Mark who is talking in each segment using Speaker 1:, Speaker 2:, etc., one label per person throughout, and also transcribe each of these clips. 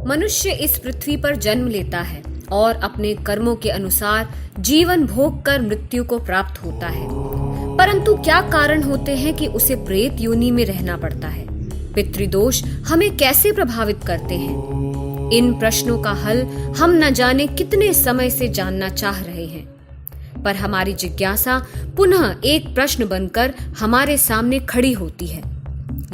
Speaker 1: मनुष्य इस पृथ्वी पर जन्म लेता है और अपने कर्मों के अनुसार जीवन भोग कर मृत्यु को प्राप्त होता है। परंतु क्या कारण होते हैं कि उसे प्रेत योनि में रहना पड़ता है? पितृदोष हमें कैसे प्रभावित करते हैं? इन प्रश्नों का हल हम न जाने कितने समय से जानना चाह रहे हैं, पर हमारी जिज्ञासा पुनः एक प्रश्न बनकर हमारे सामने खड़ी होती है।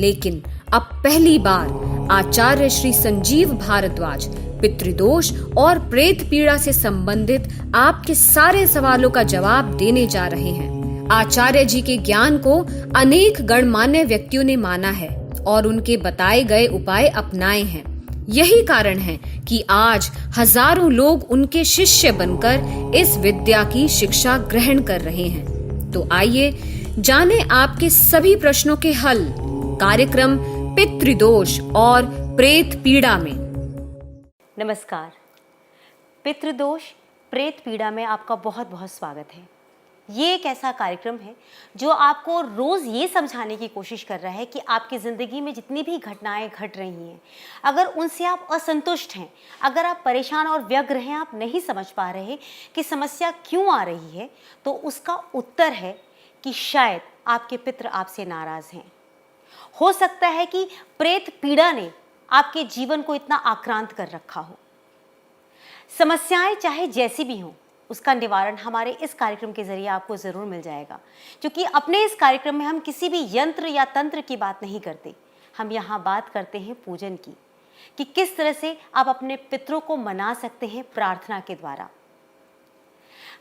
Speaker 1: लेकिन अब पहली बार आचार्य श्री संजीव भारद्वाज पितृदोष और प्रेत पीड़ा से संबंधित आपके सारे सवालों का जवाब देने जा रहे हैं। आचार्य जी के ज्ञान को अनेक गणमान्य व्यक्तियों ने माना है और उनके बताए गए उपाय अपनाए हैं। यही कारण है कि आज हजारों लोग उनके शिष्य बनकर इस विद्या की शिक्षा ग्रहण कर रहे हैं। तो आइए जाने आपके सभी प्रश्नों के हल कार्यक्रम पितृदोष और प्रेत पीड़ा में।
Speaker 2: नमस्कार। पितृदोष प्रेत पीड़ा में आपका बहुत बहुत स्वागत है। ये एक ऐसा कार्यक्रम है जो आपको रोज़ ये समझाने की कोशिश कर रहा है कि आपकी ज़िंदगी में जितनी भी घटनाएं घट रही हैं, अगर उनसे आप असंतुष्ट हैं, अगर आप परेशान और व्यग्र हैं, आप नहीं समझ पा रहे कि समस्या क्यों आ रही है, तो उसका उत्तर है कि शायद आपके पितृ आपसे नाराज़ हैं। हो सकता है कि प्रेत पीड़ा ने आपके जीवन को इतना आक्रांत कर रखा हो। समस्याएं चाहे जैसी भी हों, उसका निवारण हमारे इस कार्यक्रम के जरिए आपको ज़रूर मिल जाएगा, क्योंकि अपने इस कार्यक्रम में हम किसी भी यंत्र या तंत्र की बात नहीं करते। हम यहाँ बात करते हैं पूजन की, कि किस तरह से आप अपने पितरों को मना सकते हैं प्रार्थना के द्वारा।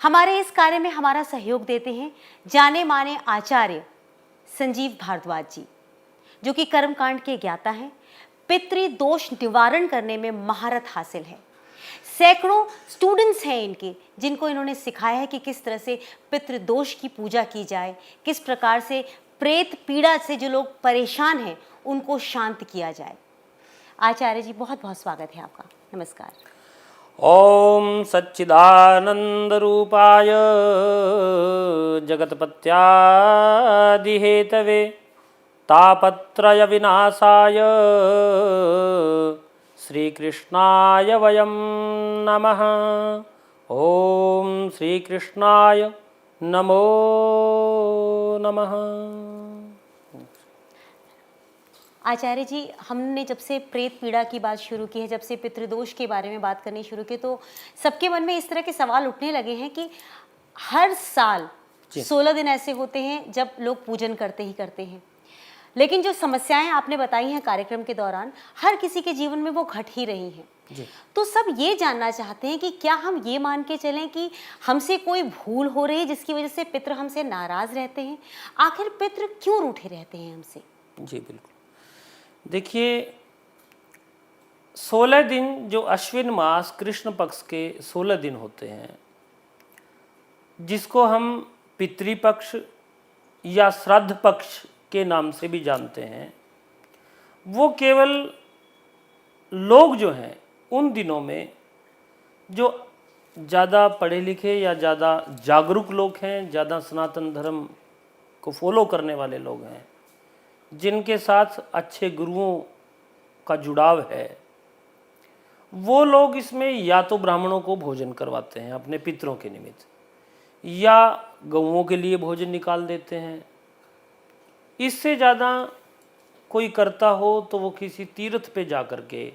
Speaker 2: हमारे इस कार्य में हमारा सहयोग देते हैं जाने माने आचार्य संजीव भारद्वाज जी, जो कि कर्मकांड के ज्ञाता हैं। पितृदोष निवारण करने में महारत हासिल है। सैकड़ों स्टूडेंट्स हैं इनके, जिनको इन्होंने सिखाया है कि किस तरह से पितृदोष की पूजा की जाए, किस प्रकार से प्रेत पीड़ा से जो लोग परेशान हैं उनको शांत किया जाए। आचार्य जी, बहुत बहुत स्वागत है आपका। नमस्कार।
Speaker 3: ओम सच्चिदानंद रूपाय जगतपत्यादि हेतवे तापत्रय विनाशाय श्री कृष्णाय वयं नमः। ओम श्री कृष्णाय नमो नमः।
Speaker 2: आचार्य जी, हमने जब से प्रेत पीड़ा की बात शुरू की है, जब से पितृदोष के बारे में बात करनी शुरू की, तो सबके मन में इस तरह के सवाल उठने लगे हैं कि हर साल 16 दिन ऐसे होते हैं जब लोग पूजन करते ही करते हैं, लेकिन जो समस्याएं आपने बताई हैं कार्यक्रम के दौरान, हर किसी के जीवन में वो घट ही रही हैं। तो सब ये जानना चाहते हैं कि क्या हम ये मान के चलें कि हमसे कोई भूल हो रही है जिसकी वजह से पितृ हमसे नाराज रहते हैं? आखिर पितृ क्यों रूठे रहते हैं हमसे?
Speaker 3: जी बिल्कुल। देखिए, 16 दिन जो अश्विन मास कृष्ण पक्ष के 16 दिन होते हैं, जिसको हम पितृपक्ष या श्राद्ध पक्ष के नाम से भी जानते हैं, वो केवल लोग जो हैं उन दिनों में जो ज़्यादा पढ़े लिखे या ज़्यादा जागरूक लोग हैं, ज़्यादा सनातन धर्म को फॉलो करने वाले लोग हैं, जिनके साथ अच्छे गुरुओं का जुड़ाव है, वो लोग इसमें या तो ब्राह्मणों को भोजन करवाते हैं अपने पितरों के निमित्त, या गौओं के लिए भोजन निकाल देते हैं। इससे ज़्यादा कोई करता हो तो वो किसी तीर्थ पे जा कर के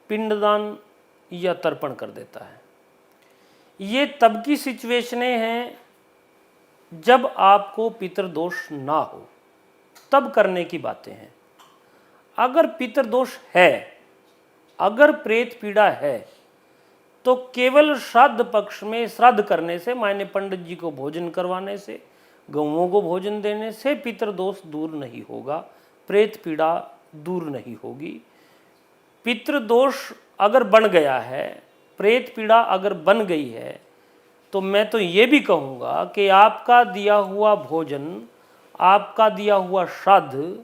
Speaker 3: पिंडदान या तर्पण कर देता है। ये तब की सिचुएशनें हैं जब आपको पितृदोष ना हो, तब करने की बातें हैं। अगर पितृदोष है, अगर प्रेत पीड़ा है, तो केवल श्राद्ध पक्ष में श्राद्ध करने से, मायने पंडित जी को भोजन करवाने से, गौओं को भोजन देने से पितृदोष दूर नहीं होगा, प्रेत पीड़ा दूर नहीं होगी। पितृदोष अगर बन गया है, प्रेत पीड़ा अगर बन गई है, तो मैं तो ये भी कहूँगा कि आपका दिया हुआ भोजन, आपका दिया हुआ श्राद्ध,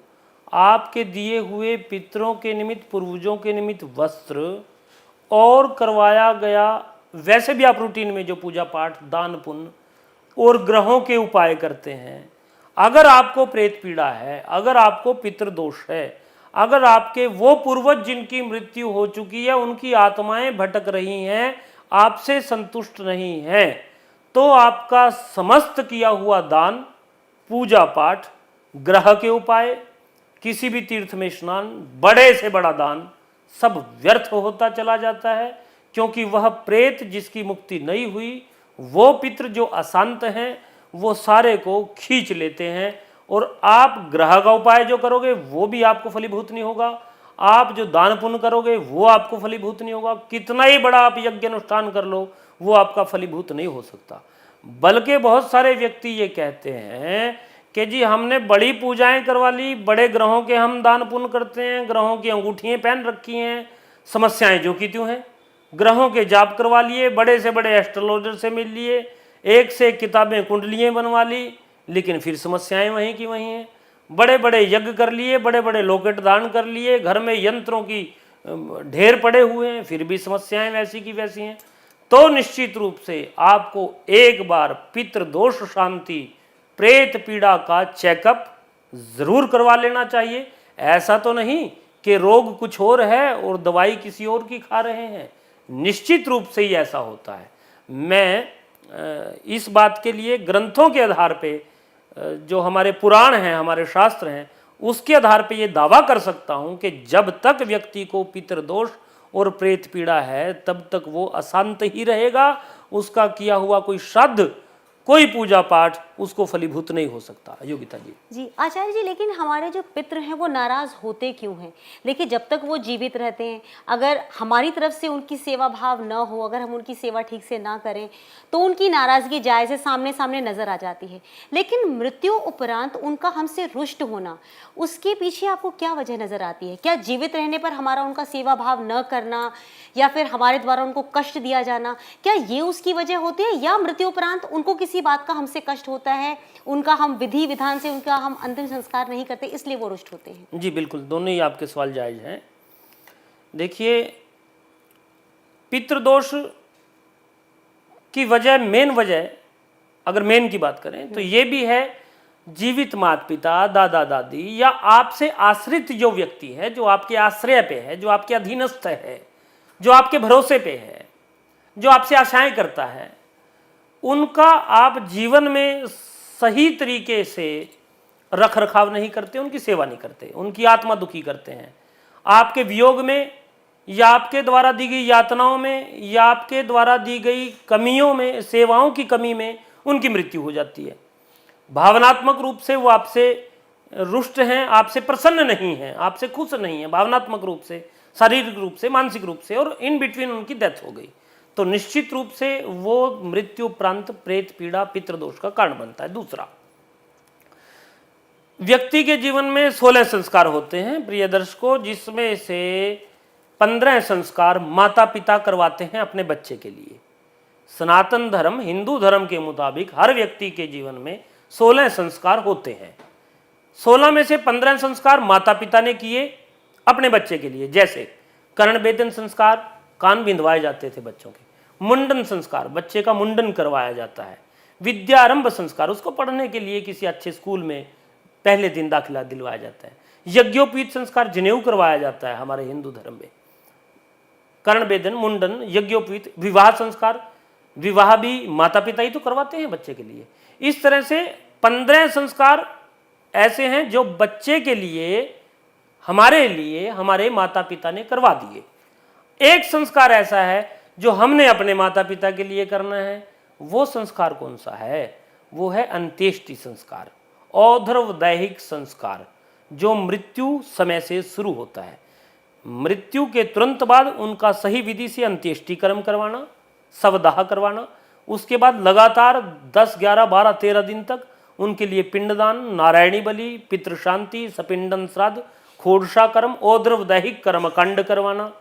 Speaker 3: आपके दिए हुए पितरों के निमित्त, पूर्वजों के निमित्त वस्त्र और करवाया गया, वैसे भी आप रूटीन में जो पूजा पाठ, दान पुण्य और ग्रहों के उपाय करते हैं, अगर आपको प्रेत पीड़ा है, अगर आपको पितृदोष है, अगर आपके वो पूर्वज जिनकी मृत्यु हो चुकी है उनकी आत्माएं भटक रही हैं, आपसे संतुष्ट नहीं हैं, तो आपका समस्त किया हुआ दान, पूजा पाठ, ग्रह के उपाय, किसी भी तीर्थ में स्नान, बड़े से बड़ा दान सब व्यर्थ होता चला जाता है। क्योंकि वह प्रेत जिसकी मुक्ति नहीं हुई, वो पितृ जो अशांत हैं, वो सारे को खींच लेते हैं। और आप ग्रह का उपाय जो करोगे वो भी आपको फलीभूत नहीं होगा, आप जो दान पुण्य करोगे वो आपको फलीभूत नहीं होगा, कितना ही बड़ा आप यज्ञ अनुष्ठान कर लो वो आपका फलीभूत नहीं हो सकता। बल्कि बहुत सारे व्यक्ति ये कहते हैं कि जी हमने बड़ी पूजाएं करवा ली, बड़े ग्रहों के हम दान पुण्य करते हैं, ग्रहों की अंगूठियाँ पहन रखी हैं, समस्याएं जो की त्यों हैं, ग्रहों के जाप करवा लिए, बड़े से बड़े एस्ट्रोलॉजर से मिल लिए, एक से एक किताबें कुंडलियाँ बनवा ली, लेकिन फिर समस्याएं वहीं की वहीं हैं। बड़े बड़े यज्ञ कर लिए, बड़े बड़े लॉकेट दान कर लिए, घर में यंत्रों की ढेर पड़े हुए हैं, फिर भी समस्याएं वैसी की वैसी हैं। तो निश्चित रूप से आपको एक बार पितृदोष शांति, प्रेत पीड़ा का चेकअप जरूर करवा लेना चाहिए। ऐसा तो नहीं कि रोग कुछ और है और दवाई किसी और की खा रहे हैं, निश्चित रूप से ही ऐसा होता है। मैं इस बात के लिए ग्रंथों के आधार पे, जो हमारे पुराण हैं, हमारे शास्त्र हैं, उसके आधार पे ये दावा कर सकता हूँ कि जब तक व्यक्ति को पितृदोष और प्रेत पीड़ा है तब तक वो अशांत ही रहेगा, उसका किया हुआ कोई श्राद्ध, कोई पूजा पाठ उसको फलीभूत नहीं हो सकता। योगिता जी।
Speaker 2: जी आचार्य जी, लेकिन हमारे जो पितृ हैं वो नाराज होते क्यों हैं? लेकिन जब तक वो जीवित रहते हैं, अगर हमारी तरफ से उनकी सेवा भाव न हो, अगर हम उनकी सेवा ठीक से ना करें तो उनकी नाराजगी जायज़ है, सामने सामने नजर आ जाती है। लेकिन मृत्यु उपरांत उनका हमसे रुष्ट होना, उसके पीछे आपको क्या वजह नजर आती है? क्या जीवित रहने पर हमारा उनका सेवा भाव न करना या फिर हमारे द्वारा उनको कष्ट दिया जाना, क्या ये उसकी वजह होती है, या मृत्यु उपरांत उनको किसी बात का हमसे कष्ट होता है, उनका हम विधि विधान से उनका हम अंतिम संस्कार नहीं करते, इसलिए वो रुष्ट होते हैं?
Speaker 3: जी बिल्कुल, दोनों ही आपके सवाल जायज हैं। देखिए, पितृदोष की वजह, मेन वजह अगर मेन की बात करें तो ये भी है, जीवित माता पिता, दादा दादी या आपसे आश्रित जो व्यक्ति है, जो आपके आश्रय पे है, जो आपके अधीनस्थ है, जो आपके भरोसे पे है, जो आपसे आशाएं करता है, उनका आप जीवन में सही तरीके से रख रखाव नहीं करते, उनकी सेवा नहीं करते, उनकी आत्मा दुखी करते हैं। आपके वियोग में या आपके द्वारा दी गई यातनाओं में या आपके द्वारा दी गई कमियों में, सेवाओं की कमी में उनकी मृत्यु हो जाती है। भावनात्मक रूप से वो आपसे रुष्ट हैं, आपसे प्रसन्न नहीं हैं, आपसे खुश नहीं हैं, भावनात्मक रूप से, शारीरिक रूप से, मानसिक रूप से, और इन बिटवीन उनकी डेथ हो गई, तो निश्चित रूप से वो मृत्यु उपरांत प्रेत पीड़ा, पितृदोष का कारण बनता है। दूसरा, व्यक्ति के जीवन में 16 संस्कार होते हैं प्रिय दर्शकों, जिसमें से 15 संस्कार माता पिता करवाते हैं अपने बच्चे के लिए। सनातन धर्म, हिंदू धर्म के मुताबिक हर व्यक्ति के जीवन में 16 संस्कार होते हैं। 16 में से 15 संस्कार माता पिता ने किए अपने बच्चे के लिए, जैसे कर्ण वेदन संस्कार, कान बिंधवाए जाते थे बच्चों के। मुंडन संस्कार, बच्चे का मुंडन करवाया जाता है। विद्यारंभ संस्कार, उसको पढ़ने के लिए किसी अच्छे स्कूल में पहले दिन दाखिला दिलवाया जाता है। यज्ञोपवीत संस्कार, जनेऊ करवाया जाता है हमारे हिंदू धर्म में। कर्ण वेदन, मुंडन, यज्ञोपवीत, विवाह संस्कार, विवाह भी माता पिता ही तो करवाते हैं बच्चे के लिए। इस तरह से 15 संस्कार ऐसे हैं जो बच्चे के लिए, हमारे माता पिता ने करवा दिए। एक संस्कार ऐसा है जो हमने अपने माता पिता के लिए करना है। वो संस्कार कौन सा है? वो है अंत्येष्टि संस्कार, और्ध्वदैहिक संस्कार, जो मृत्यु समय से शुरू होता है। मृत्यु के तुरंत बाद उनका सही विधि से अंत्येष्टि कर्म करवाना, शवदाह करवाना, उसके बाद लगातार 10, 11, 12, 13 दिन तक उनके लिए पिंडदान, नारायणी बलि, पितृशांति, सपिंडन श्राद्ध, खोड़सा कर्म, और्ध्वदैहिक कर्मकांड करवाना,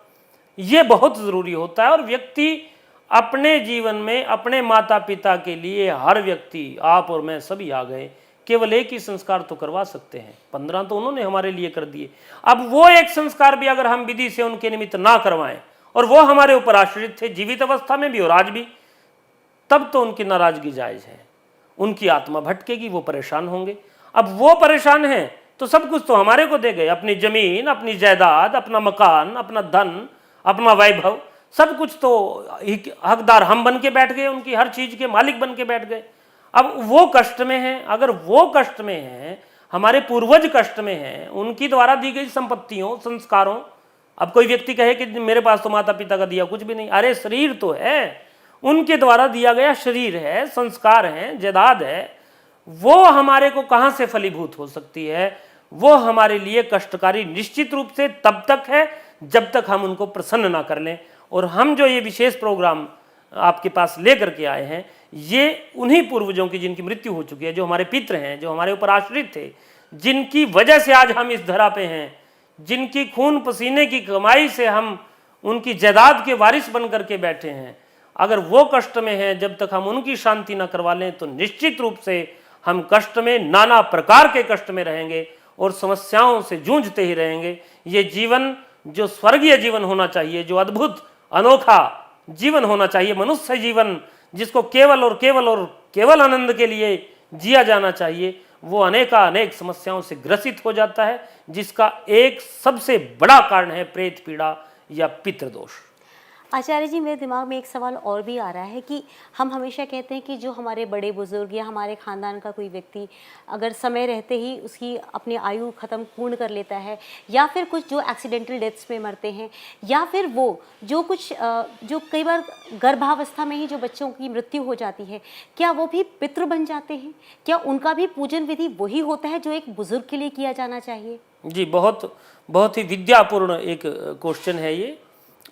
Speaker 3: ये बहुत ज़रूरी होता है। और व्यक्ति अपने जीवन में अपने माता पिता के लिए, हर व्यक्ति, आप और मैं सभी आ गए, केवल एक ही संस्कार तो करवा सकते हैं, 15 तो उन्होंने हमारे लिए कर दिए। अब वो एक संस्कार भी अगर हम विधि से उनके निमित्त ना करवाएं, और वो हमारे ऊपर आश्रित थे जीवित अवस्था में भी और आज भी, तब तो उनकी नाराजगी जायज़ है, उनकी आत्मा भटकेगी, वो परेशान होंगे। अब वो परेशान हैं तो सब कुछ तो हमारे को दे गए, अपनी जमीन, अपनी जायदाद, अपना मकान, अपना धन, अपना वैभव, सब कुछ तो हकदार हम बन के बैठ गए, उनकी हर चीज के मालिक बन के बैठ गए। अब वो कष्ट में हैं, अगर वो कष्ट में हैं, हमारे पूर्वज कष्ट में हैं, उनकी द्वारा दी गई संपत्तियों, संस्कारों। अब कोई व्यक्ति कहे कि मेरे पास तो माता पिता का दिया कुछ भी नहीं, अरे शरीर तो है, उनके द्वारा दिया गया शरीर है, संस्कार है, जायदाद है, वो हमारे को कहां से फलीभूत हो सकती है? वो हमारे लिए कष्टकारी निश्चित रूप से तब तक है जब तक हम उनको प्रसन्न ना कर लें। और हम जो ये विशेष प्रोग्राम आपके पास लेकर के आए हैं, ये उन्हीं पूर्वजों की जिनकी मृत्यु हो चुकी है, जो हमारे पितृ हैं, जो हमारे ऊपर आश्रित थे, जिनकी वजह से आज हम इस धरा पे हैं, जिनकी खून पसीने की कमाई से हम उनकी जायदाद के वारिस बन करके बैठे हैं। अगर वो कष्ट में हैं, जब तक हम उनकी शांति ना करवा लें तो निश्चित रूप से हम कष्ट में, नाना प्रकार के कष्ट में रहेंगे और समस्याओं से जूझते ही रहेंगे। ये जीवन जो स्वर्गीय जीवन होना चाहिए, जो अद्भुत अनोखा जीवन होना चाहिए, मनुष्य जीवन जिसको केवल और केवल और केवल आनंद के लिए जिया जाना चाहिए, वो अनेक समस्याओं से ग्रसित हो जाता है, जिसका एक सबसे बड़ा कारण है प्रेत पीड़ा या पितृदोष।
Speaker 2: आचार्य जी, मेरे दिमाग में एक सवाल और भी आ रहा है कि हम हमेशा कहते हैं कि जो हमारे बड़े बुजुर्ग या हमारे खानदान का कोई व्यक्ति अगर समय रहते ही उसकी अपनी आयु ख़त्म पूर्ण कर लेता है, या फिर कुछ जो एक्सीडेंटल डेथ्स में मरते हैं, या फिर वो जो कुछ जो कई बार गर्भावस्था में ही जो बच्चों की मृत्यु हो जाती है, क्या वो भी पितृ बन जाते हैं? क्या उनका भी पूजन विधि वही होता है जो एक बुजुर्ग के लिए किया जाना चाहिए?
Speaker 3: जी, बहुत ही विद्यापूर्ण एक क्वेश्चन है ये।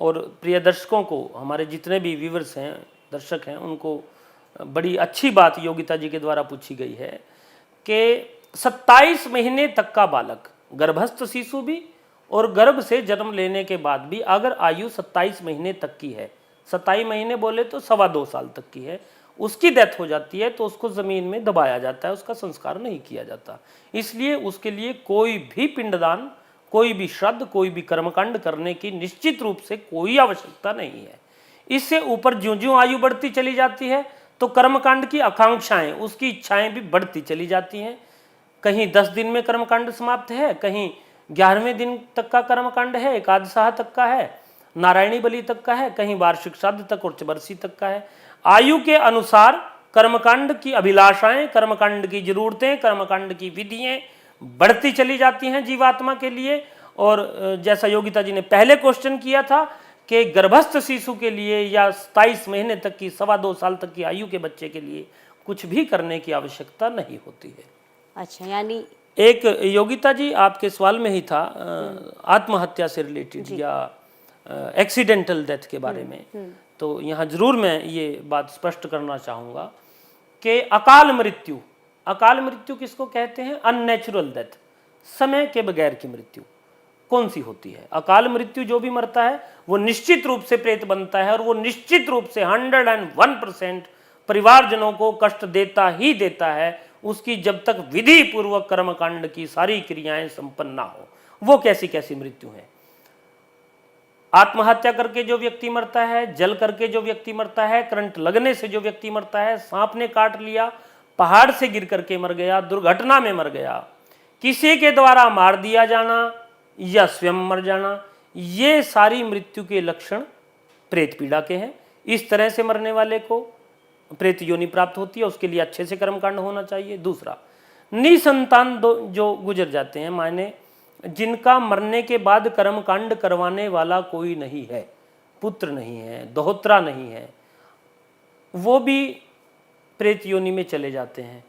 Speaker 3: और प्रिय दर्शकों को, हमारे जितने भी व्यूवर्स हैं, दर्शक हैं, उनको बड़ी अच्छी बात योगिता जी के द्वारा पूछी गई है कि 27 महीने तक का बालक, गर्भस्थ शिशु भी और गर्भ से जन्म लेने के बाद भी अगर आयु 27 महीने तक की है, 27 महीने बोले तो 2.25 साल तक की है, उसकी डेथ हो जाती है तो उसको ज़मीन में दबाया जाता है, उसका संस्कार नहीं किया जाता। इसलिए उसके लिए कोई भी पिंडदान, कोई भी श्राद्ध, कोई भी कर्मकांड करने की निश्चित रूप से कोई आवश्यकता नहीं है। इससे ऊपर ज्यों-ज्यों आयु बढ़ती चली जाती है तो कर्मकांड की आकांक्षाएं, उसकी इच्छाएं भी बढ़ती चली जाती हैं। कहीं 10 दिन में कर्मकांड समाप्त है, कहीं 11वें दिन तक का कर्मकांड है, एकादशाह तक का है, नारायणी बलि तक का है, कहीं वार्षिक श्राद्ध तक और चबरसी तक का है। आयु के अनुसार कर्मकांड की अभिलाषाएं, कर्मकांड की जरूरतें, कर्मकांड की विधियां बढ़ती चली जाती हैं जीवात्मा के लिए। और जैसा योगिता जी ने पहले क्वेश्चन किया था कि गर्भस्थ शिशु के लिए या 27 महीने तक की, 2.25 साल तक की आयु के बच्चे के लिए कुछ भी करने की आवश्यकता नहीं होती है।
Speaker 2: अच्छा, यानी
Speaker 3: एक योगिता जी आपके सवाल में ही था आत्महत्या से रिलेटेड या एक्सीडेंटल डेथ के बारे में, तो यहाँ जरूर मैं ये बात स्पष्ट करना चाहूँगा कि अकाल मृत्यु किसको कहते हैं? अननेचुरल डेथ, समय के बगैर की मृत्यु कौन सी होती है? अकाल मृत्यु जो भी मरता है वो निश्चित रूप से प्रेत बनता है, और वो निश्चित रूप से 101% परिवारजनों को कष्ट देता ही देता है, उसकी जब तक विधि पूर्वक कर्मकांड की सारी क्रियाएं संपन्न ना हो। वो कैसी कैसी मृत्यु है? आत्महत्या करके जो व्यक्ति मरता है, जल करके जो व्यक्ति मरता है, करंट लगने से जो व्यक्ति मरता है, सांप ने काट लिया, पहाड़ से गिर करके मर गया, दुर्घटना में मर गया, किसी के द्वारा मार दिया जाना या स्वयं मर जाना, ये सारी मृत्यु के लक्षण प्रेत पीड़ा के हैं। इस तरह से मरने वाले को प्रेत योनि प्राप्त होती है, उसके लिए अच्छे से कर्मकांड होना चाहिए। दूसरा, निसंतान जो गुजर जाते हैं, माने जिनका मरने के बाद कर्मकांड करवाने वाला कोई नहीं है, पुत्र नहीं है, दोहत्रा नहीं है, वो भी प्रेत योनि में चले जाते हैं।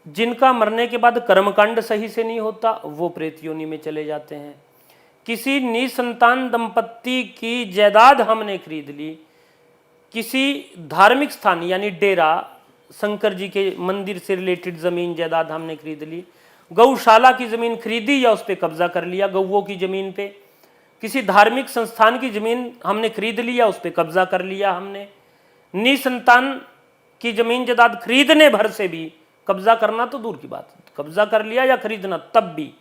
Speaker 3: जिनका मरने के बाद कर्मकांड सही से नहीं होता, वो प्रेत योनि में चले जाते हैं। किसी निसंतान दंपत्ति की जायदाद हमने खरीद ली, किसी धार्मिक स्थान यानी डेरा, शंकर जी के मंदिर से रिलेटेड जमीन जायदाद हमने खरीद ली, गौशाला की जमीन खरीदी या उस पर कब्जा कर लिया, गौओं की जमीन पे, किसी धार्मिक संस्थान की जमीन हमने खरीद ली या उस पर कब्जा कर लिया हमने। निसंतान की जमीन जायदाद खरीदने भर से भी कब्जा करना तो दूर की बात, कब्जा कर लिया या खरीदना तब भी,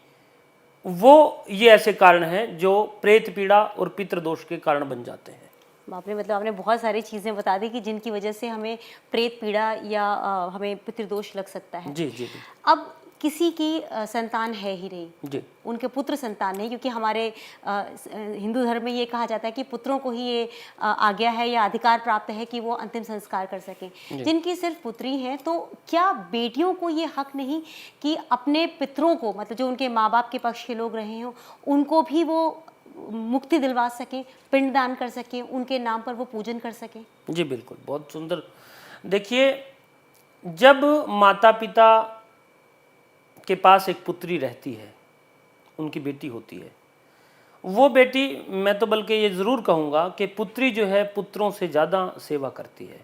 Speaker 3: वो ये ऐसे कारण हैं जो प्रेत पीड़ा और पितृदोष के कारण बन जाते हैं।
Speaker 2: बाप रे, मतलब आपने बहुत सारी चीज़ें बता दी कि जिनकी वजह से हमें प्रेत पीड़ा या हमें पितृदोष लग सकता है।
Speaker 3: जी जी जी।
Speaker 2: अब किसी की संतान है ही नहीं,
Speaker 3: जी
Speaker 2: उनके पुत्र संतान नहीं, क्योंकि हमारे हिंदू धर्म में ये कहा जाता है कि पुत्रों को ही ये आज्ञा है या अधिकार प्राप्त है कि वो अंतिम संस्कार कर सकें। जिनकी सिर्फ पुत्री हैं, तो क्या बेटियों को ये हक नहीं कि अपने पितरों को, मतलब जो उनके माँ बाप के पक्ष के लोग रहे हों, उनको भी वो मुक्ति दिलवा सकें, पिंडदान कर सकें, उनके नाम पर वो पूजन कर सकें?
Speaker 3: जी बिल्कुल, बहुत सुंदर। देखिए, जब माता पिता के पास एक पुत्री रहती है, उनकी बेटी होती है, वो बेटी, मैं तो बल्कि ये ज़रूर कहूँगा कि पुत्री जो है पुत्रों से ज़्यादा सेवा करती है।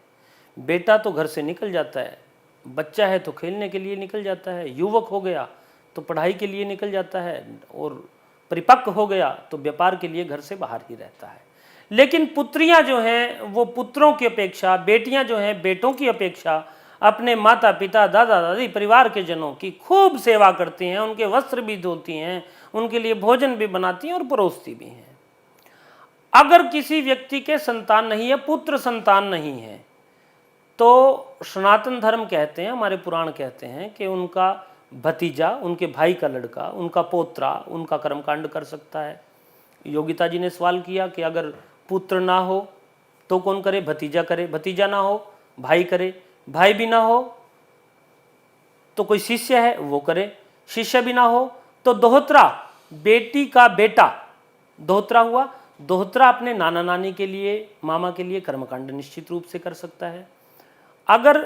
Speaker 3: बेटा तो घर से निकल जाता है, बच्चा है तो खेलने के लिए निकल जाता है, युवक हो गया तो पढ़ाई के लिए निकल जाता है, और परिपक्व हो गया तो व्यापार के लिए घर से बाहर ही रहता है। लेकिन पुत्रियां जो हैं वो पुत्रों की अपेक्षा, बेटियां जो हैं बेटों की अपेक्षा अपने माता पिता, दादा दादी, परिवार के जनों की खूब सेवा करती हैं, उनके वस्त्र भी धोती हैं, उनके लिए भोजन भी बनाती हैं और परोसती भी हैं। अगर किसी व्यक्ति के संतान नहीं है, पुत्र संतान नहीं है, तो सनातन धर्म कहते हैं, हमारे पुराण कहते हैं कि उनका भतीजा, उनके भाई का लड़का, उनका पोत्रा उनका कर्मकांड कर सकता है। योगिता जी ने सवाल किया कि अगर पुत्र ना हो तो कौन करे? भतीजा करे। भतीजा ना हो भाई करे। भाई भी ना हो तो कोई शिष्य है वो करे। शिष्य भी ना हो तो दोहत्रा, बेटी का बेटा दोहत्रा हुआ, दोहत्रा अपने नाना नानी के लिए, मामा के लिए कर्मकांड निश्चित रूप से कर सकता है। अगर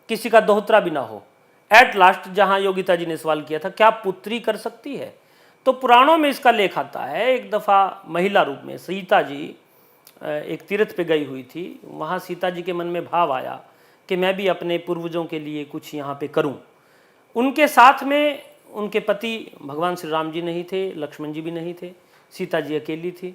Speaker 3: किसी का दोहत्रा भी ना हो, एट लास्ट जहां योगिता जी ने सवाल किया था क्या पुत्री कर सकती है, तो पुराणों में इसका लेख आता है। एक दफ़ा महिला रूप में सीता जी एक तीर्थ पे गई हुई थी, वहाँ सीता जी के मन में भाव आया कि मैं भी अपने पूर्वजों के लिए कुछ यहाँ पे करूँ। उनके साथ में उनके पति भगवान श्री राम जी नहीं थे, लक्ष्मण जी भी नहीं थे, सीता जी अकेली थी।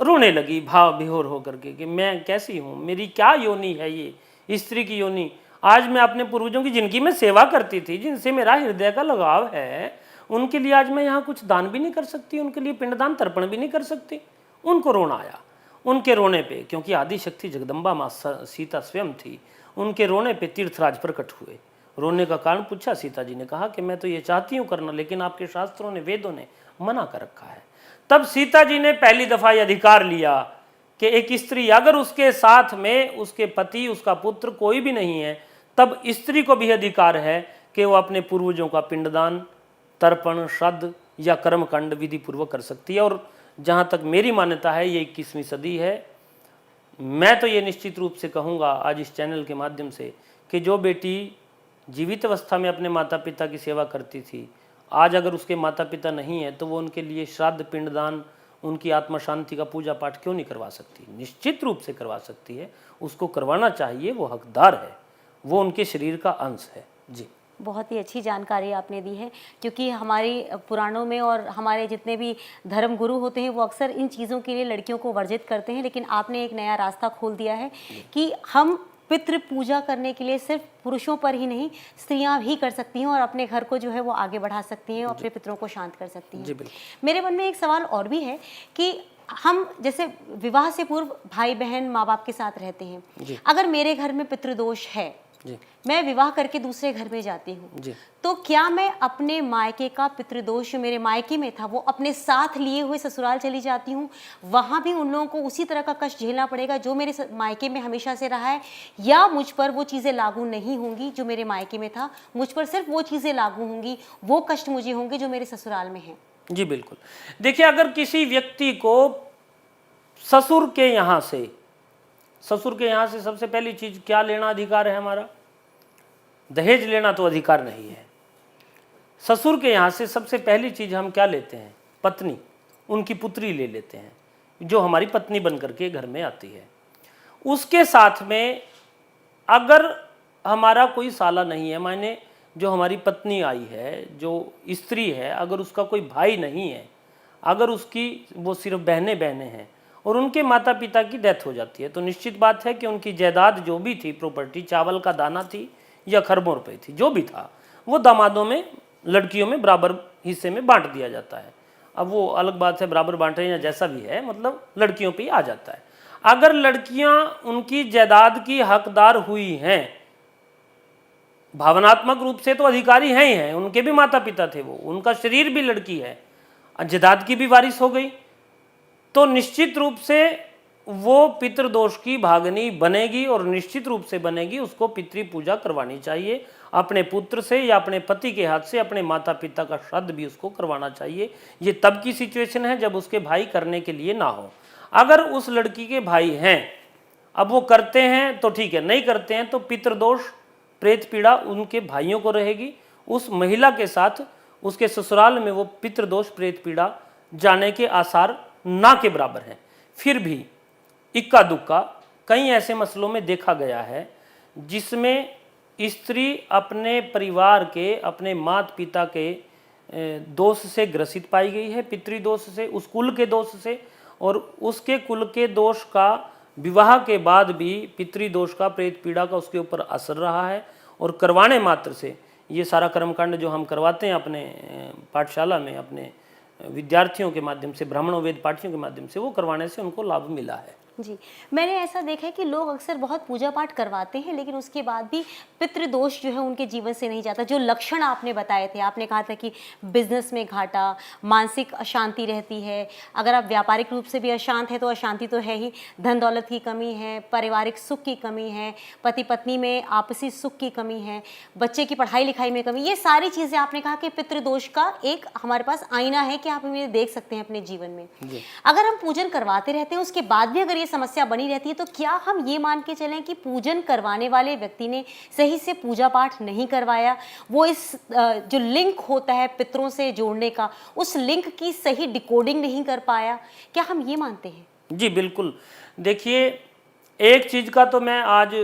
Speaker 3: रोने लगी भाव विभोर होकर के कि मैं कैसी हूँ, मेरी क्या योनि है ये स्त्री की योनि। आज मैं अपने पूर्वजों की जिनकी मैं सेवा करती थी, जिनसे मेरा हृदय का लगाव है, उनके लिए आज मैं यहाँ कुछ दान भी नहीं कर सकती, उनके लिए पिंडदान तर्पण भी नहीं कर सकती। उनको रोना आया। उनके रोने पे, क्योंकि आदि शक्ति जगदम्बा माँ सीता स्वयं थी, उनके रोने पे तीर्थराज प्रकट हुए। रोने का कारण पूछा, सीता जी ने कहा कि मैं तो ये चाहती हूँ करना, लेकिन आपके शास्त्रों ने, वेदों ने मना कर रखा है। तब सीता जी ने पहली दफ़ा ये अधिकार लिया कि एक स्त्री अगर उसके साथ में उसके पति, उसका पुत्र कोई भी नहीं है, तब स्त्री को भी अधिकार है कि वो अपने पूर्वजों का पिंडदान, तर्पण, श्राद्ध या कर्मकांड विधि पूर्वक कर सकती है। और जहाँ तक मेरी मान्यता है ये 21वीं सदी है। मैं तो ये निश्चित रूप से कहूँगा आज इस चैनल के माध्यम से कि जो बेटी जीवित अवस्था में अपने माता पिता की सेवा करती थी, आज अगर उसके माता पिता नहीं है तो वो उनके लिए श्राद्ध, पिंडदान, उनकी आत्मा शांति का पूजा पाठ क्यों नहीं करवा सकती? निश्चित रूप से करवा सकती है, उसको करवाना चाहिए, वो हकदार है, वो उनके शरीर का अंश है। जी,
Speaker 2: बहुत ही अच्छी जानकारी आपने दी है, क्योंकि हमारे पुराणों में और हमारे जितने भी धर्म गुरु होते हैं वो अक्सर इन चीज़ों के लिए लड़कियों को वर्जित करते हैं, लेकिन आपने एक नया रास्ता खोल दिया है कि हम पितृ पूजा करने के लिए सिर्फ पुरुषों पर ही नहीं, स्त्रियां भी कर सकती हैं और अपने घर को जो है वो आगे बढ़ा सकती हैं और अपने पितरों को शांत कर सकती हैं।
Speaker 3: जी बिल्कुल।
Speaker 2: मेरे मन में एक सवाल और भी है कि हम जैसे विवाह से पूर्व भाई बहन माँ बाप के साथ रहते हैं, अगर मेरे घर में पितृदोष है, मैं विवाह करके दूसरे घर में जाती हूँ, तो क्या मैं अपने मायके का पितृदोष जो मेरे मायके में था वो अपने साथ लिए हुए ससुराल चली जाती हूँ, वहाँ भी उन लोगों को उसी तरह का कष्ट झेलना पड़ेगा जो मेरे मायके में हमेशा से रहा है, या मुझ पर वो चीज़ें लागू नहीं होंगी जो मेरे मायके में था, मुझ पर सिर्फ वो चीज़ें लागू होंगी, वो कष्ट मुझे होंगे जो मेरे ससुराल में हैं? जी
Speaker 3: बिल्कुल। देखिए, अगर किसी व्यक्ति को ससुर के यहाँ से सबसे पहली चीज क्या लेना अधिकार है हमारा? दहेज लेना तो अधिकार नहीं है। ससुर के यहाँ से सबसे पहली चीज हम क्या लेते हैं? पत्नी, उनकी पुत्री ले लेते हैं, जो हमारी पत्नी बन करके घर में आती है। उसके साथ में अगर हमारा कोई साला नहीं है, माने जो हमारी पत्नी आई है, जो स्त्री है, अगर उसका कोई भाई नहीं है, अगर उसकी वो सिर्फ बहनें हैं और उनके माता पिता की डेथ हो जाती है, तो निश्चित बात है कि उनकी जायदाद जो भी थी, प्रॉपर्टी, चावल का दाना थी या खरबों रुपए थी, जो भी था, वो दामादों में, लड़कियों में बराबर हिस्से में बांट दिया जाता है। अब वो अलग बात है, बराबर बांटे या जैसा भी है, मतलब लड़कियों पे ही आ जाता है। अगर लड़कियां उनकी जायदाद की हकदार हुई हैं भावनात्मक रूप से तो अधिकारी हैं ही हैं, उनके भी माता पिता थे, वो उनका शरीर भी लड़की है, जदाद की भी वारिस हो गई, तो निश्चित रूप से वो पितृदोष की भागनी बनेगी और निश्चित रूप से बनेगी। उसको पितृ पूजा करवानी चाहिए अपने पुत्र से या अपने पति के हाथ से, अपने माता पिता का श्राद्ध भी उसको करवाना चाहिए। ये तब की सिचुएशन है जब उसके भाई करने के लिए ना हो। अगर उस लड़की के भाई हैं, अब वो करते हैं तो ठीक है, नहीं करते हैं तो पितृदोष प्रेत पीड़ा उनके भाइयों को रहेगी। उस महिला के साथ उसके ससुराल में वो पितृदोष प्रेत पीड़ा जाने के आसार ना के बराबर हैं। फिर भी इक्का दुक्का कई ऐसे मसलों में देखा गया है जिसमें स्त्री अपने परिवार के, अपने माता पिता के दोष से ग्रसित पाई गई है, पितृदोष से, उस कुल के दोष से, और उसके कुल के दोष का विवाह के बाद भी पितृदोष का, प्रेत पीड़ा का उसके ऊपर असर रहा है। और करवाने मात्र से ये सारा कर्मकांड जो हम करवाते हैं अपने पाठशाला में अपने विद्यार्थियों के माध्यम से, ब्राह्मणों वेद पाठियों के माध्यम से, वो करवाने से उनको लाभ मिला है।
Speaker 2: जी, मैंने ऐसा देखा है कि लोग अक्सर बहुत पूजा पाठ करवाते हैं लेकिन उसके बाद भी पितृदोष जो है उनके जीवन से नहीं जाता। जो लक्षण आपने बताए थे, आपने कहा था कि बिजनेस में घाटा, मानसिक अशांति रहती है, अगर आप व्यापारिक रूप से भी अशांत है तो अशांति तो है ही, धन दौलत की कमी है, पारिवारिक सुख की कमी है, पति पत्नी में आपसी सुख की कमी है, बच्चे की पढ़ाई लिखाई में कमी, ये सारी चीज़ें आपने कहा कि पितृदोष का एक हमारे पास आईना है कि आप इन्हें देख सकते हैं अपने जीवन में। अगर हम पूजन करवाते रहते हैं उसके बाद भी अगर ये समस्या बनी रहती है तो क्या हम ये मान के चलें कि पूजन करवाने वाले व्यक्ति ने सही से पूजा पाठ नहीं करवाया, वो इस जो लिंक होता है पितरों से जोड़ने का, उस लिंक की सही डिकोडिंग नहीं कर पाया, क्या हम ये मानते हैं?
Speaker 3: जी बिल्कुल। देखिए, एक चीज का तो मैं आज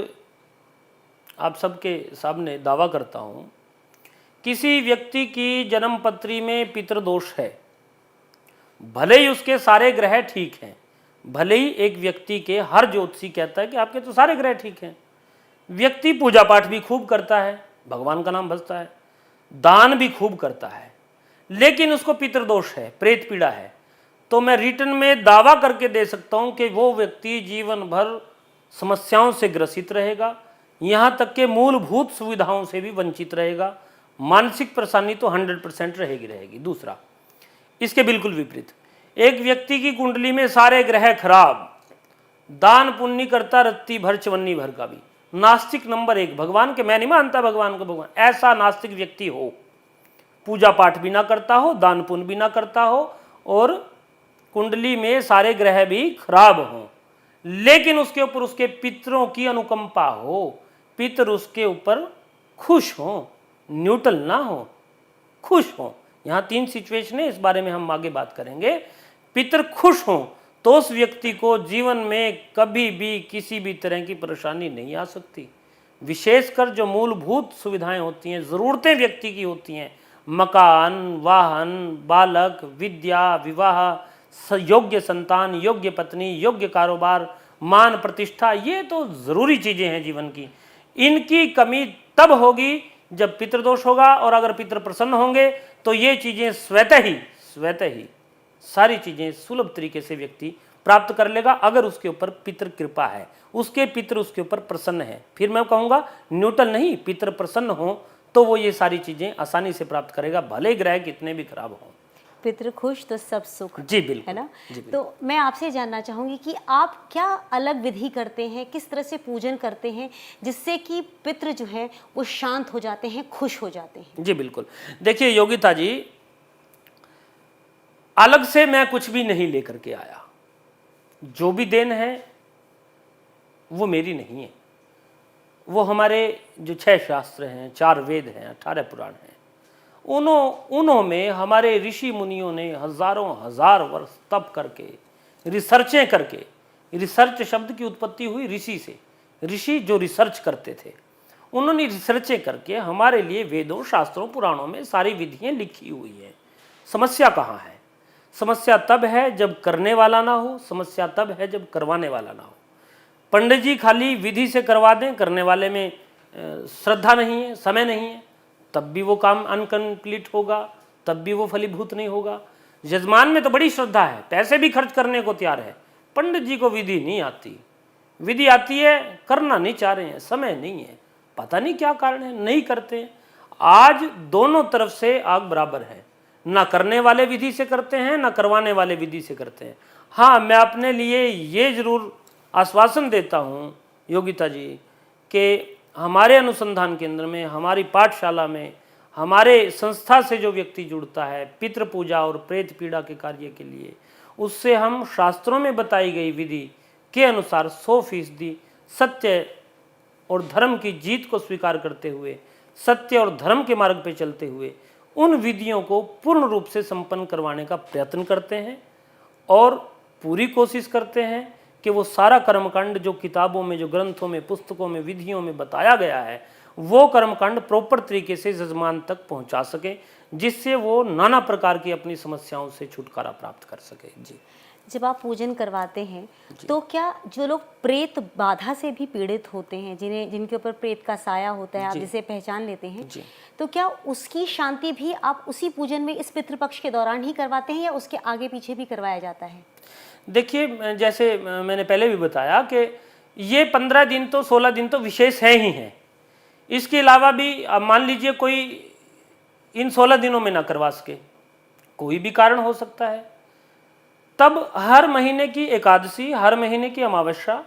Speaker 3: आप सबके सामने दावा करता हूं, किसी व्यक्ति की जन्म पत्री में पितृदोष है, भले ही उसके सारे ग्रह ठीक हैं, भले ही एक व्यक्ति के, हर ज्योतिषी कहता है कि आपके तो सारे ग्रह ठीक हैं, व्यक्ति पूजा पाठ भी खूब करता है, भगवान का नाम भजता है, दान भी खूब करता है, लेकिन उसको पितृदोष है, प्रेत पीड़ा है, तो मैं रिटर्न में दावा करके दे सकता हूं कि वो व्यक्ति जीवन भर समस्याओं से ग्रसित रहेगा, यहाँ तक के मूलभूत सुविधाओं से भी वंचित रहेगा, मानसिक परेशानी तो 100% रहेगी। दूसरा, इसके बिल्कुल विपरीत, एक व्यक्ति की कुंडली में सारे ग्रह खराब, दान पुण्य करता रत्ती भर चवन्नी भर का भी, नास्तिक नंबर 1, भगवान के, मैं नहीं मानता भगवान को भगवान, ऐसा नास्तिक व्यक्ति हो, पूजा पाठ भी ना करता हो, दान पुण्य भी ना करता हो, और कुंडली में सारे ग्रह भी खराब हों, लेकिन उसके ऊपर उसके पितरों की अनुकंपा हो, पितर उसके ऊपर खुश हो, न्यूट्रल ना हो, खुश हो। यहाँ 3 सिचुएशन है, इस बारे में हम आगे बात करेंगे। पितर खुश हों तो उस व्यक्ति को जीवन में कभी भी किसी भी तरह की परेशानी नहीं आ सकती। विशेषकर जो मूलभूत सुविधाएं होती हैं, ज़रूरतें व्यक्ति की होती हैं, मकान, वाहन, बालक, विद्या, विवाह, योग्य संतान, योग्य पत्नी, योग्य कारोबार, मान प्रतिष्ठा, ये तो ज़रूरी चीज़ें हैं जीवन की। इनकी कमी तब होगी जब पितृदोष होगा, और अगर पितृ प्रसन्न होंगे तो ये चीज़ें स्वतः ही सारी चीज़ें सुलभ तरीके से व्यक्ति प्राप्त कर लेगा, अगर उसके ऊपर पितृ कृपा है, उसके पितृ उसके ऊपर प्रसन्न है। फिर मैं कहूँगा न्यूट्रल नहीं, पितृ प्रसन्न हो तो वो ये सारी चीज़ें आसानी से प्राप्त करेगा, भले ग्रह कितने भी खराब हों।
Speaker 2: पितृ खुश तो सब सुख।
Speaker 3: जी बिल्कुल,
Speaker 2: है ना?
Speaker 3: जी बिल्कुल।
Speaker 2: तो मैं आपसे जानना चाहूँगी कि आप क्या अलग विधि करते हैं, किस तरह से पूजन करते हैं जिससे कि पितृ जो है वो शांत हो जाते हैं, खुश हो जाते हैं?
Speaker 3: जी बिल्कुल। देखिए योगिता जी, अलग से मैं कुछ भी नहीं लेकर के आया, जो भी देन है वो मेरी नहीं है, वो हमारे जो 6 शास्त्र हैं, 4 वेद हैं, 18 पुराण हैं, उन्हों में हमारे ऋषि मुनियों ने हजारों हजार वर्ष तप करके, रिसर्चें करके, रिसर्च शब्द की उत्पत्ति हुई ऋषि से, ऋषि जो रिसर्च करते थे, उन्होंने रिसर्चें करके हमारे लिए वेदों, शास्त्रों, पुराणों में सारी विधियां लिखी हुई हैं। समस्या कहाँ है? समस्या तब है जब करने वाला ना हो, समस्या तब है जब करवाने वाला ना हो। पंडित जी खाली विधि से करवा दें, करने वाले में श्रद्धा नहीं है, समय नहीं है, तब भी वो काम अनकम्प्लीट होगा, तब भी वो फलीभूत नहीं होगा। यजमान में तो बड़ी श्रद्धा है, पैसे भी खर्च करने को तैयार है, पंडित जी को विधि नहीं आती, विधि आती है करना नहीं चाह रहे हैं, समय नहीं है, पता नहीं क्या कारण है, नहीं करते। आज दोनों तरफ से आग बराबर है, ना करने वाले विधि से करते हैं, ना करवाने वाले विधि से करते हैं। हाँ, मैं अपने लिए ये जरूर आश्वासन देता हूँ योगिता जी कि हमारे अनुसंधान केंद्र में, हमारी पाठशाला में, हमारे संस्था से जो व्यक्ति जुड़ता है पितृ पूजा और प्रेत पीड़ा के कार्य के लिए, उससे हम शास्त्रों में बताई गई विधि के अनुसार 100% सत्य और धर्म की जीत को स्वीकार करते हुए, सत्य और धर्म के मार्ग पे चलते हुए उन विधियों को पूर्ण रूप से संपन्न करवाने का प्रयत्न करते हैं और पूरी कोशिश करते हैं कि वो सारा कर्मकांड जो किताबों में, जो ग्रंथों में, पुस्तकों में, विधियों में बताया गया है, वो कर्मकांड प्रॉपर तरीके से जजमान तक पहुंचा सके, जिससे वो नाना प्रकार की अपनी समस्याओं से छुटकारा प्राप्त कर सके। जी,
Speaker 2: जब आप पूजन करवाते हैं तो क्या जो लोग प्रेत बाधा से भी पीड़ित होते हैं, जिनके ऊपर प्रेत का साया होता है, आप जिसे पहचान लेते हैं, तो क्या उसकी शांति भी आप उसी पूजन में इस पितृपक्ष के दौरान ही करवाते हैं या उसके आगे पीछे भी करवाया जाता है?
Speaker 3: देखिए, जैसे मैंने पहले भी बताया कि ये 15 दिन तो 16 दिन तो विशेष है ही हैं। इसके अलावा भी अब मान लीजिए कोई इन 16 दिनों में ना करवा सके, कोई भी कारण हो सकता है, तब हर महीने की एकादशी, हर महीने की अमावस्या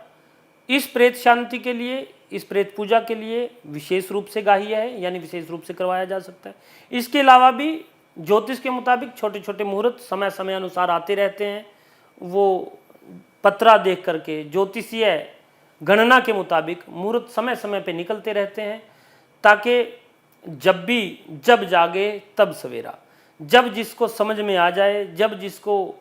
Speaker 3: इस प्रेत शांति के लिए, इस प्रेत पूजा के लिए विशेष रूप से गाह्य है, यानी विशेष रूप से करवाया जा सकता है। इसके अलावा भी ज्योतिष के मुताबिक छोटे छोटे मुहूर्त समय समय अनुसार आते रहते हैं। वो पत्रा देख करके ज्योतिषीय गणना के मुताबिक मुहूर्त समय समय पे निकलते रहते हैं, ताकि जब जागे तब सवेरा, जब जिसको समझ में आ जाए, जब जिसको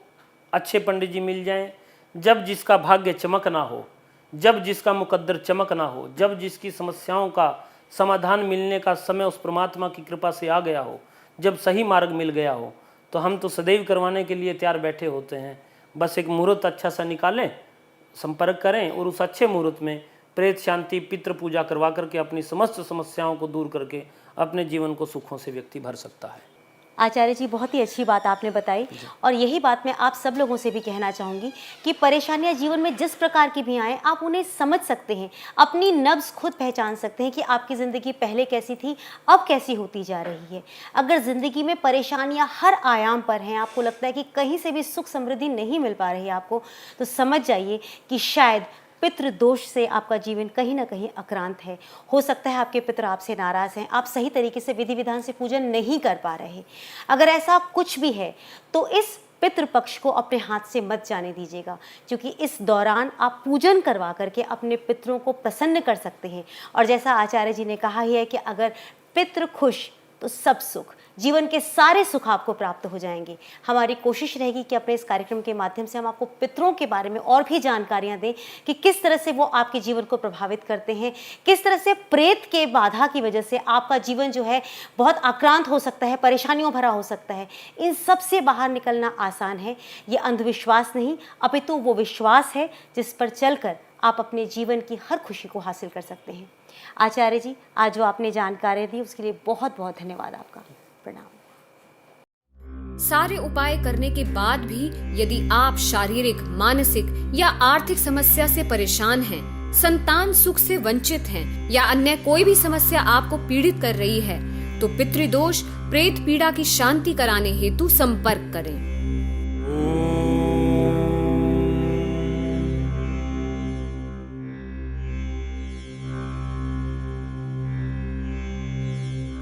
Speaker 3: अच्छे पंडित जी मिल जाएं, जब जिसका भाग्य चमक ना हो, जब जिसका मुकद्दर चमक ना हो, जब जिसकी समस्याओं का समाधान मिलने का समय उस परमात्मा की कृपा से आ गया हो, जब सही मार्ग मिल गया हो, तो हम तो सदैव करवाने के लिए तैयार बैठे होते हैं। बस एक मुहूर्त अच्छा सा निकालें, संपर्क करें और उस अच्छे मुहूर्त में प्रेत शांति, पितृ पूजा करवा करके अपनी समस्त समस्याओं को दूर करके अपने जीवन को सुखों से व्यक्ति भर सकता है।
Speaker 2: आचार्य जी, बहुत ही अच्छी बात आपने बताई और यही बात मैं आप सब लोगों से भी कहना चाहूँगी कि परेशानियाँ जीवन में जिस प्रकार की भी आएँ, आप उन्हें समझ सकते हैं, अपनी नब्ज़ खुद पहचान सकते हैं कि आपकी ज़िंदगी पहले कैसी थी, अब कैसी होती जा रही है। अगर ज़िंदगी में परेशानियाँ हर आयाम पर हैं, आपको लगता है कि कहीं से भी सुख समृद्धि नहीं मिल पा रही है आपको, तो समझ जाइए कि शायद पितृ दोष से आपका जीवन कहीं ना कहीं आक्रांत है। हो सकता है आपके पितृ आपसे नाराज़ हैं, आप सही तरीके से विधि विधान से पूजन नहीं कर पा रहे। अगर ऐसा कुछ भी है तो इस पितृपक्ष को अपने हाथ से मत जाने दीजिएगा, क्योंकि इस दौरान आप पूजन करवा करके अपने पितरों को प्रसन्न कर सकते हैं। और जैसा आचार्य जी ने कहा ही है कि अगर पितृ खुश तो सब सुख, जीवन के सारे सुख आपको प्राप्त हो जाएंगे। हमारी कोशिश रहेगी कि अपने इस कार्यक्रम के माध्यम से हम आपको पितरों के बारे में और भी जानकारियां दें कि किस तरह से वो आपके जीवन को प्रभावित करते हैं, किस तरह से प्रेत के बाधा की वजह से आपका जीवन जो है बहुत आक्रांत हो सकता है, परेशानियों भरा हो सकता है। इन सब से बाहर निकलना आसान है। ये अंधविश्वास नहीं, अपितु वो विश्वास है जिस पर चलकर आप अपने जीवन की हर खुशी को हासिल कर सकते हैं। आचार्य जी, आज जो आपने जानकारी दी उसके लिए बहुत बहुत धन्यवाद आपका। प्रणाम।
Speaker 1: सारे उपाय करने के बाद भी यदि आप शारीरिक, मानसिक या आर्थिक समस्या से परेशान हैं, संतान सुख से वंचित हैं या अन्य कोई भी समस्या आपको पीड़ित कर रही है, तो पितृदोष, प्रेत पीड़ा की शांति कराने हेतु संपर्क करें।